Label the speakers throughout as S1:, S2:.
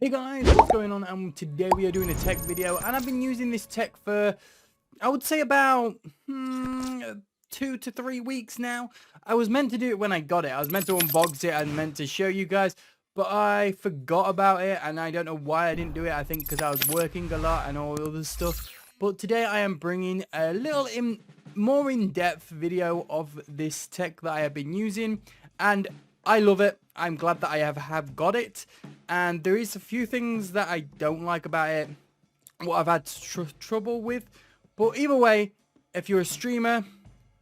S1: Hey guys, what's going on? And today we are doing a tech video, and I've been using this tech for, I would say about 2 to 3 weeks now. I was meant to do it when I got it. I was meant to unbox it and meant to show you guys, but I forgot about it, and I don't know why I didn't do it. I think because I was working a lot and all other stuff. But today I am bringing a little more in-depth video of this tech that I have been using, and I love it. I'm glad that I have got it, and there is a few things that I don't like about it, what I've had trouble with, but either way, if you're a streamer,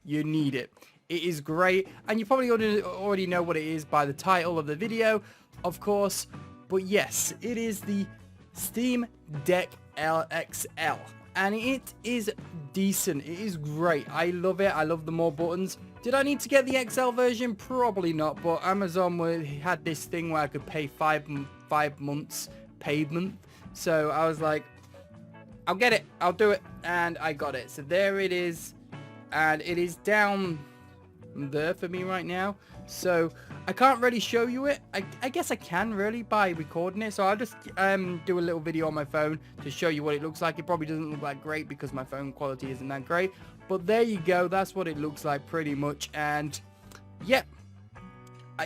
S1: you need it. It is great, and you probably already know what it is by the title of the video, of course, but yes, it is the Steam Deck XL, and it is decent. It is great. I love it. I love the more buttons. Did I need to get the XL version? Probably not, but Amazon had this thing where I could pay 5 months payment, so I was like, I'll get it, I'll do it, and I got it. So there it is, and it is down there for me right now, so I can't really show you it. I guess I can really by recording it, so I'll just do a little video on my phone to show you what it looks like. It probably doesn't look that great because my phone quality isn't that great, but there you go. That's what it looks like pretty much, and yeah,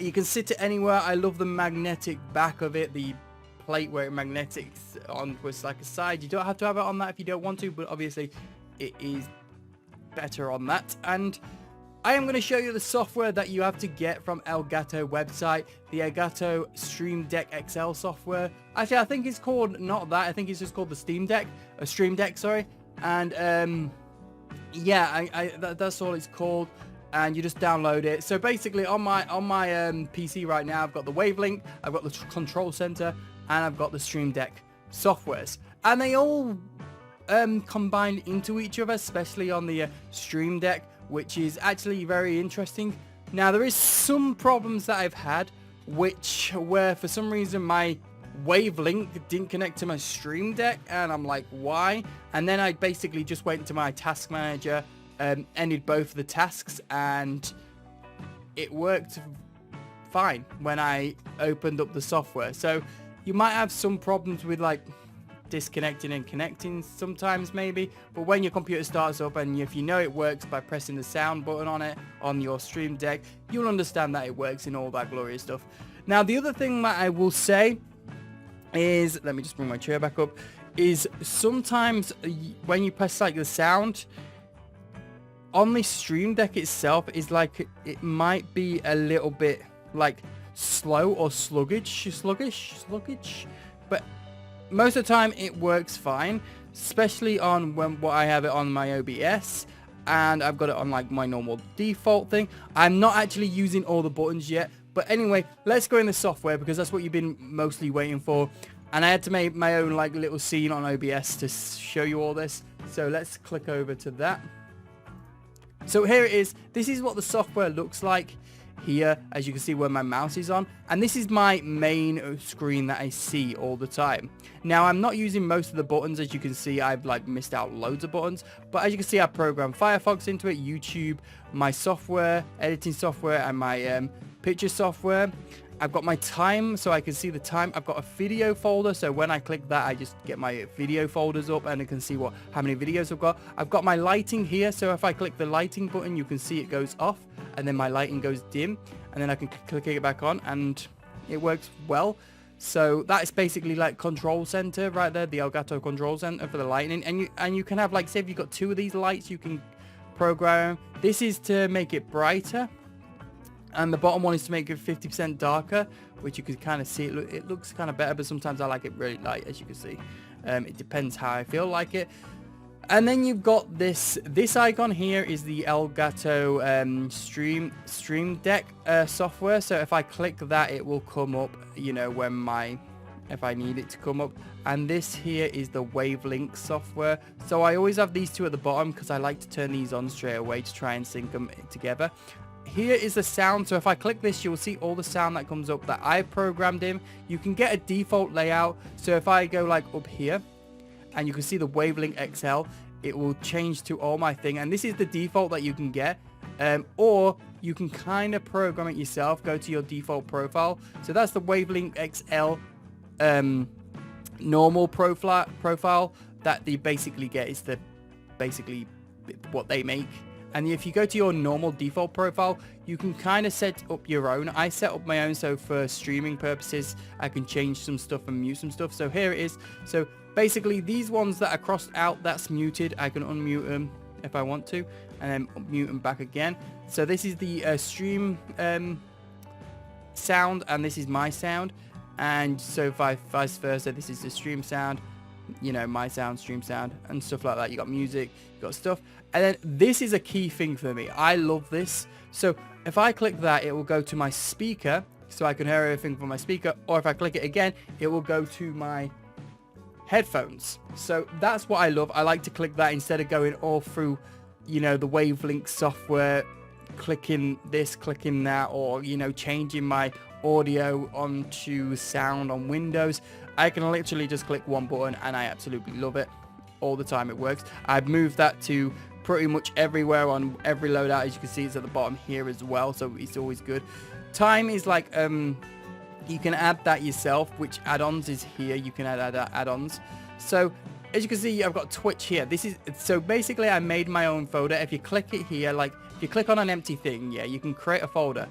S1: you can sit it anywhere. I love the magnetic back of it, the plate where it magnetics on was like a side. You don't have to have it on that if you don't want to, but obviously it is better on that. And I am going to show you the software that you have to get from Elgato website, the Elgato Stream Deck XL software. Actually, I think it's called not that. I think it's just called the Steam Deck, Stream Deck, sorry. And yeah, that's all it's called. And you just download it. So basically, on my PC right now, I've got the Wavelink, I've got the Control Center, and I've got the Stream Deck softwares, and they all combine into each other, especially on the Stream Deck, which is actually very interesting. Now, there is some problems that I've had, where for some reason my Wavelink didn't connect to my Stream Deck, and I'm like, why? And then I basically just went to my task manager, ended both of the tasks, and it worked fine when I opened up the software. So you might have some problems with like disconnecting and connecting sometimes maybe, but when your computer starts up and if you know it works by pressing the sound button on it on your Stream Deck, you'll understand that it works in all that glorious stuff. Now, the other thing that I will say is, let me just bring my chair back up, is sometimes when you press like the sound on the Stream Deck itself is like, it might be a little bit like slow or sluggish, but most of the time it works fine, especially on what I have it on my OBS, and I've got it on like my normal default thing. I'm not actually using all the buttons yet, but anyway, let's go in the software because that's what you've been mostly waiting for. And I had to make my own like little scene on OBS to show you all this, so let's click over to that. So here it is. This is what the software looks like here, as you can see where my mouse is on, and this is my main screen that I see all the time. Now, I'm not using most of the buttons. As you can see, I've like missed out loads of buttons, but as you can see, I programmed Firefox into it, YouTube, my software, editing software, and my picture software. I've got my time, so I can see the time. I've got a video folder, so when I click that, I just get my video folders up, and I can see how many videos I've got. I've got my lighting here, so if I click the lighting button, you can see it goes off, and then my lighting goes dim, and then I can click it back on, and it works well. So that is basically like control center right there, the Elgato control center for the lighting, and you can have like, say if you've got 2 of these lights, you can program. This is to make it brighter, and the bottom one is to make it 50% darker, which you can kind of see. It looks kind of better, but sometimes I like it really light, as you can see. It depends how I feel like it. And then you've got this icon here is the Elgato Stream Deck software. So if I click that, it will come up, you know, if I need it to come up. And this here is the Wavelink software. So I always have these two at the bottom because I like to turn these on straight away to try and sync them together. Here is the sound, so if I click this, you'll see all the sound that comes up that I programmed in. You can get a default layout, so if I go like up here, and you can see the Wavelink XL, it will change to all my thing, and this is the default that you can get, or you can kind of program it yourself. Go to your default profile, so that's the Wavelink XL normal profile that you basically get is basically what they make. And if you go to your normal default profile, you can kind of set up your own. I set up my own, so for streaming purposes, I can change some stuff and mute some stuff. So here it is. So basically, these ones that are crossed out, that's muted. I can unmute them if I want to, and then mute them back again. So this is the stream sound, and this is my sound. And so vice versa, this is the stream sound, you know, my sound, stream sound, and stuff like that. You got music, you got stuff. And then this is a key thing for me. I love this. So if I click that, it will go to my speaker, so I can hear everything from my speaker. Or if I click it again, it will go to my headphones. So that's what I love. I like to click that instead of going all through, you know, the Wavelink software, clicking this, clicking that, or, you know, changing my audio onto sound on Windows. I can literally just click one button and I absolutely love it. All the time it works. I've moved that to pretty much everywhere on every loadout. As you can see, it's at the bottom here as well, so it's always good. Time is like you can add that yourself, which add-ons is here. You can add add-ons. So as you can see, I've got Twitch here. This is, so basically I made my own folder. If you click it here, like if you click on an empty thing, yeah, you can create a folder.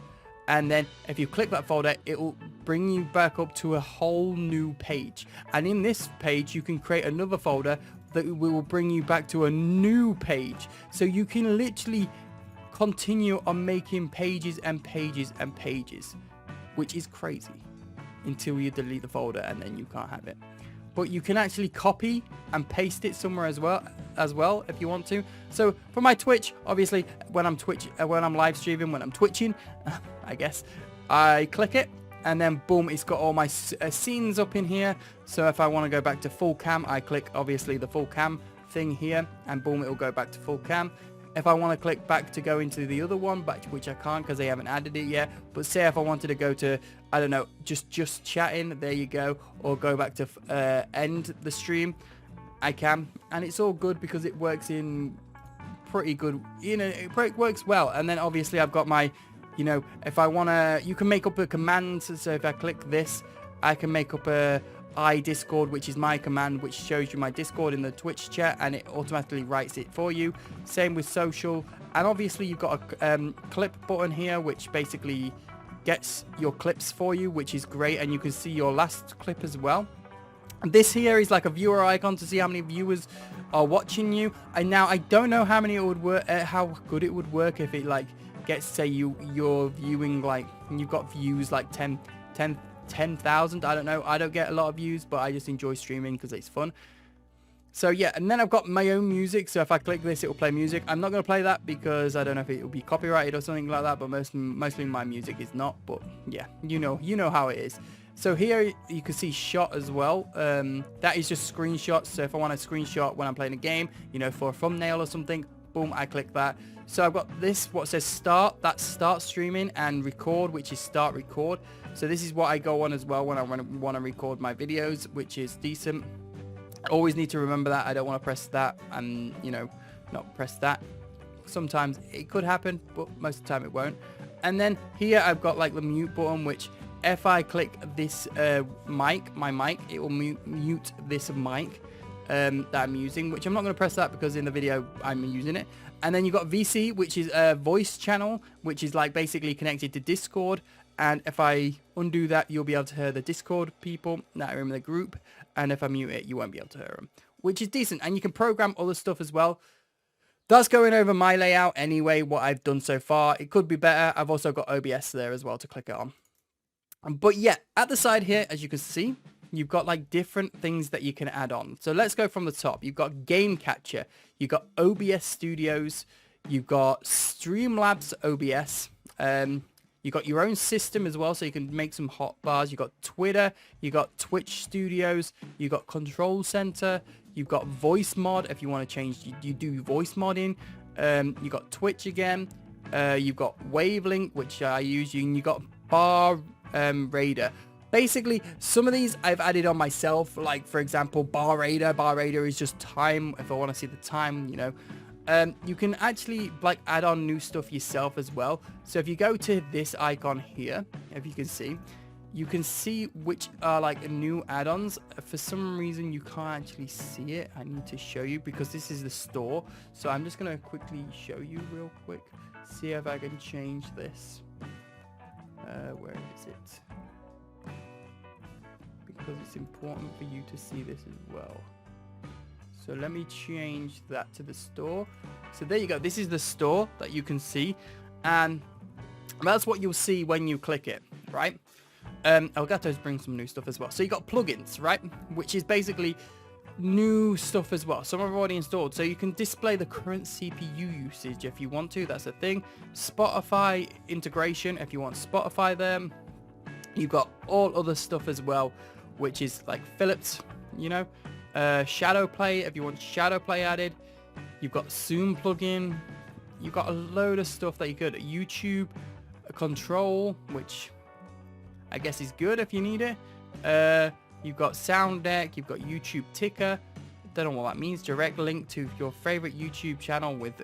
S1: And then if you click that folder, it will bring you back up to a whole new page. And in this page, you can create another folder that will bring you back to a new page. So you can literally continue on making pages and pages and pages, which is crazy, until you delete the folder and then you can't have it. But you can actually copy and paste it somewhere as well if you want to. So for my Twitch, obviously when I'm live streaming, when I'm twitching, I guess, I click it and then boom, it's got all my scenes up in here. So if I want to go back to full cam, I click obviously the full cam thing here and boom, it will go back to full cam. If I want to click back to go into the other one, but which I can't because they haven't added it yet. But say if I wanted to go to, I don't know, just chatting, there you go, or go back to end the stream, I can. And it's all good because it works in pretty good, you know, it works well. And then obviously I've got my, you know, if I want to, you can make up a command. So if I click this, I can make up a iDiscord, which is my command, which shows you my Discord in the Twitch chat, and it automatically writes it for you. Same with social. And obviously you've got a clip button here, which basically gets your clips for you, which is great. And you can see your last clip as well. And this here is like a viewer icon to see how many viewers are watching you. And now I don't know how many it would work, how good it would work if it like gets, say you're viewing, like you've got views like 10,000. I don't know. I don't get a lot of views, but I just enjoy streaming because it's fun. So yeah, and then I've got my own music. So if I click this, it will play music. I'm not going to play that because I don't know if it will be copyrighted or something like that. But mostly my music is not. But yeah, you know how it is. So here you can see shot as well. That is just screenshots. So if I want a screenshot when I'm playing a game, you know, for a thumbnail or something, boom, I click that. So I've got this, what says start, that's start streaming, and record, which is start record. So this is what I go on as well when I want to record my videos, which is decent. I always need to remember that. I don't want to press that and, you know, not press that. Sometimes it could happen, but most of the time it won't. And then here I've got like the mute button, which if I click this my mic, it will mute this mic that I'm using, which I'm not going to press that because in the video I'm using it. And then you've got VC, which is a voice channel, which is like basically connected to Discord. And if I undo that, you'll be able to hear the Discord people that are in the group. And if I mute it, you won't be able to hear them, which is decent. And you can program other stuff as well. That's going over my layout anyway, what I've done so far. It could be better. I've also got OBS there as well to click it on. But yeah, at the side here, as you can see, you've got like different things that you can add on. So let's go from the top. You've got Game Catcher. You've got OBS Studios. You've got Streamlabs OBS. You've got your own system as well, so you can make some hotbars. You've got Twitter. You've got Twitch Studios. You've got Control Center. You've got Voice Mod if you want to change. You do voice modding. You've got Twitch again. You've got Wavelink, which I use. And you've got Bar Raider. Basically, some of these I've added on myself, like for example, Bar Raider. Bar Raider is just time, if I want to see the time, you know. You can actually like add on new stuff yourself as well. So if you go to this icon here, if you can see, you can see which are like new add-ons. For some reason you can't actually see it. I need to show you because this is the store. So I'm just gonna quickly show you real quick. See if I can change this. Where is it? Because it's important for you to see this as well. So let me change that to the store. So there you go. This is the store that you can see, and that's what you'll see when you click it, right? Elgato's bring some new stuff as well. So you got plugins, right? Which is basically new stuff as well. Some are already installed. So you can display the current CPU usage if you want to. That's a thing. Spotify integration if you want Spotify there. You've got all other stuff as well, which is like Philips, you know. Shadow Play if you want Shadow Play added. You've got Zoom plugin. You've got a load of stuff that you could. YouTube control, which I guess is good if you need it. You've got Sound Deck, you've got YouTube Ticker. Don't know what that means. Direct link to your favorite YouTube channel with,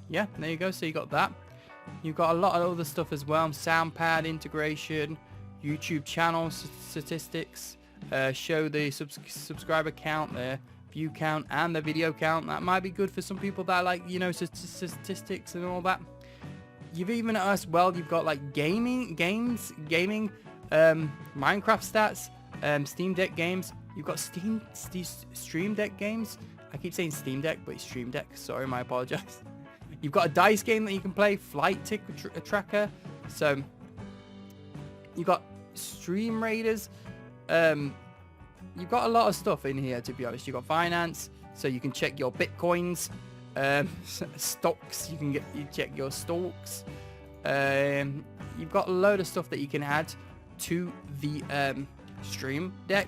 S1: yeah, there you go. So you got that. You've got a lot of other stuff as well. SoundPad integration, YouTube channel statistics, show the subscriber count, the view count, and the video count. That might be good for some people that like, you know, statistics and all that. You've even as well, you've got like gaming, Minecraft stats, Steam Deck games. You've got Stream Deck games. I keep saying Steam Deck, but it's Stream Deck. Sorry, I apologize. You've got a dice game that you can play, flight tick tracker. So you've got Stream Raiders. You've got a lot of stuff in here, to be honest. You've got finance, so you can check your bitcoins. Stocks, you check your stocks. You've got a load of stuff that you can add to the Stream Deck.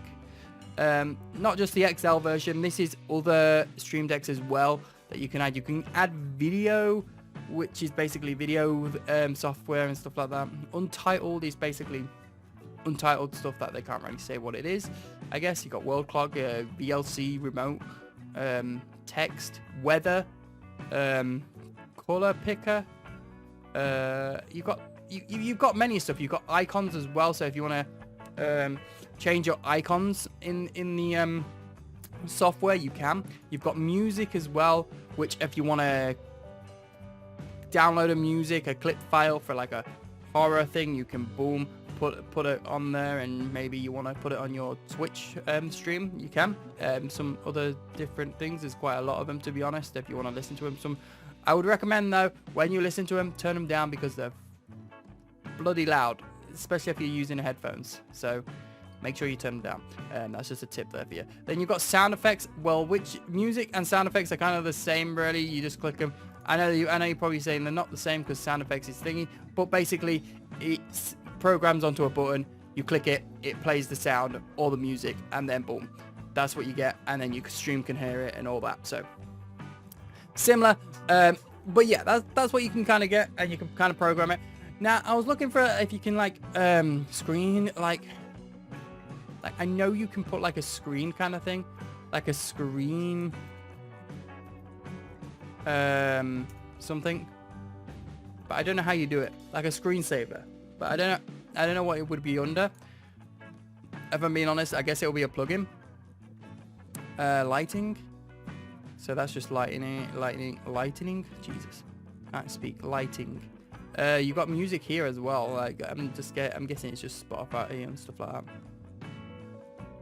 S1: Not just the XL version. This is other Stream Decks as well that you can add. You can add video, which is basically video software and stuff like that. Untitled is basically untitled stuff that they can't really say what it is. I guess you got world clock, VLC remote, text, weather, color picker. You've got many stuff. You've got icons as well. So if you want to change your icons in the software, you can. You've got music as well, which if you want to download a clip file for like a horror thing, you can boom put it on there, and maybe you want to put it on your Twitch stream, you can. Some other different things, there's quite a lot of them, to be honest, if you want to listen to them. I would recommend though, when you listen to them, turn them down because they're bloody loud, especially if you're using headphones. So make sure you turn them down. That's just a tip there for you. Then you've got sound effects. Well, which music and sound effects are kind of the same, really. You just click them. I know you're probably saying they're not the same because sound effects is thingy, but basically it's programs onto a button, you click it, it plays the sound or the music, and then boom, that's what you get, and then your stream can hear it and all that. So similar, but yeah, that's what you can kind of get, and you can kind of program it. Now I was looking for if you can like screen, like I know you can put like a screen kind of thing, like a screen something, but I don't know how you do it, like a screensaver. But I don't know what it would be under. If I'm being honest, I guess it'll be a plugin. Lighting. So that's just lightening. Jesus, can't speak. Lighting. You got music here as well. Like I'm guessing it's just Spotify and stuff like that.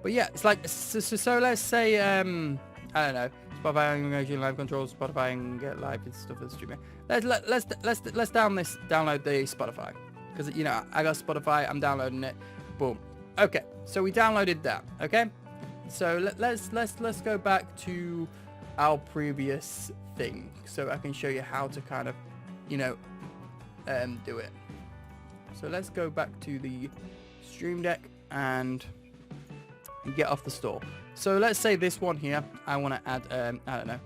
S1: But yeah, it's like so let's say I don't know, Spotify and live control, Spotify and get live and stuff that's streaming. Let's download the Spotify. Because, you know, I got Spotify, I'm downloading it. Boom. Okay, so we downloaded that. Okay, so let's go back to our previous thing, so I can show you how to kind of, you know, do it. So let's go back to the Stream Deck and get off the store. So let's say this one here, I want to add, I don't know,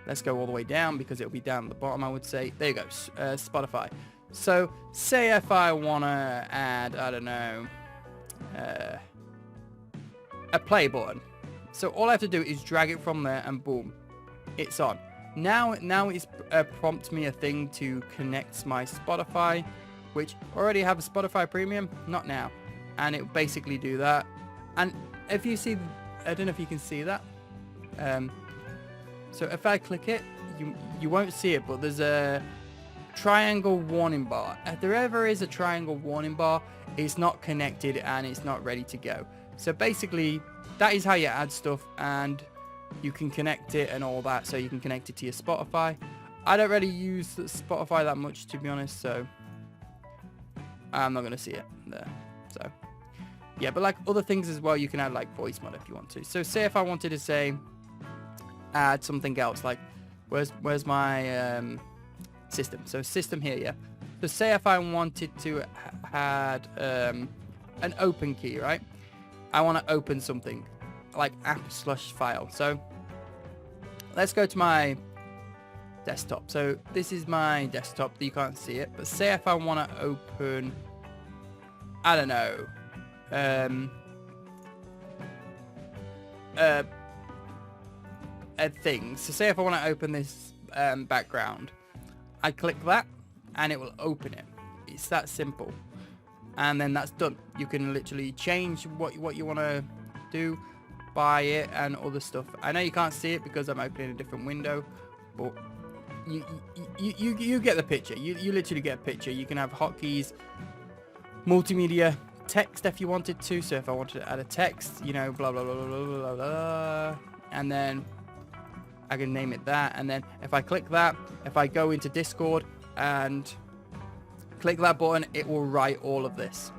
S1: let's go all the way down because it'll be down at the bottom, I would say. There you go, Spotify. So say if I want to add, I don't know, a play button. So all I have to do is drag it from there and boom, it's on. Now it's prompt me a thing to connect my Spotify, which already have a Spotify Premium, not now. and it will basically do that. And if you see, I don't know if you can see that. So if I click it, you won't see it, but there's a triangle warning bar. If there ever is a triangle warning bar, it's not connected and it's not ready to go. So basically, that is how you add stuff, and you can connect it and all that. So you can connect it to your Spotify. I don't really use Spotify that much, to be honest, so I'm not going to see it there. So yeah, but like other things as well, you can add like voice mod if you want to. So say if I wanted to say add something else, like where's my system? So system here, yeah. So say if I wanted to add an open key, right? I want to open something like app/file. So let's go to my desktop. So this is my desktop. You can't see it, but say if I want to open, I don't know, a thing. So say if I want to open this background, I click that and it will open it. It's that simple. And then that's done. You can literally change what you want to do, buy it, and other stuff. I know you can't see it because I'm opening a different window, but you get the picture. You literally get a picture. You can have hotkeys, multimedia, text if you wanted to. So if I wanted to add a text, you know, blah blah blah blah blah blah blah, and then I can name it that. And then if I click that, if I go into Discord and click that button, it will write all of this.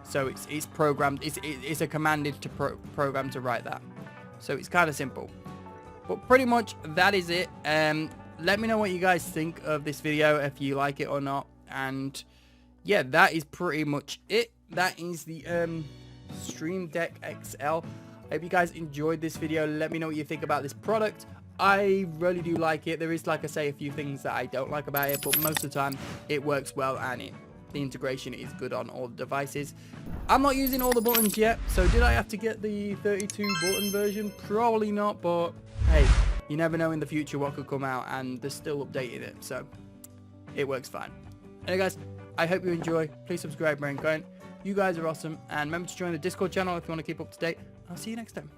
S1: So it's programmed. It's a commanded to program to write that. So it's kind of simple. But pretty much that is it. Let me know what you guys think of this video, if you like it or not. And yeah, that is pretty much it. That is the Stream Deck XL. I hope you guys enjoyed this video. Let me know what you think about this product. I really do like it. There is, like I say, a few things that I don't like about it, but most of the time it works well, and the integration is good on all the devices. I'm not using all the buttons yet, so did I have to get the 32 button version? Probably not, but hey, you never know in the future what could come out, and they're still updating it, so it works fine. Anyway guys, I hope you enjoy. Please subscribe, brain going. You guys are awesome, and remember to join the Discord channel if you want to keep up to date. I'll see you next time.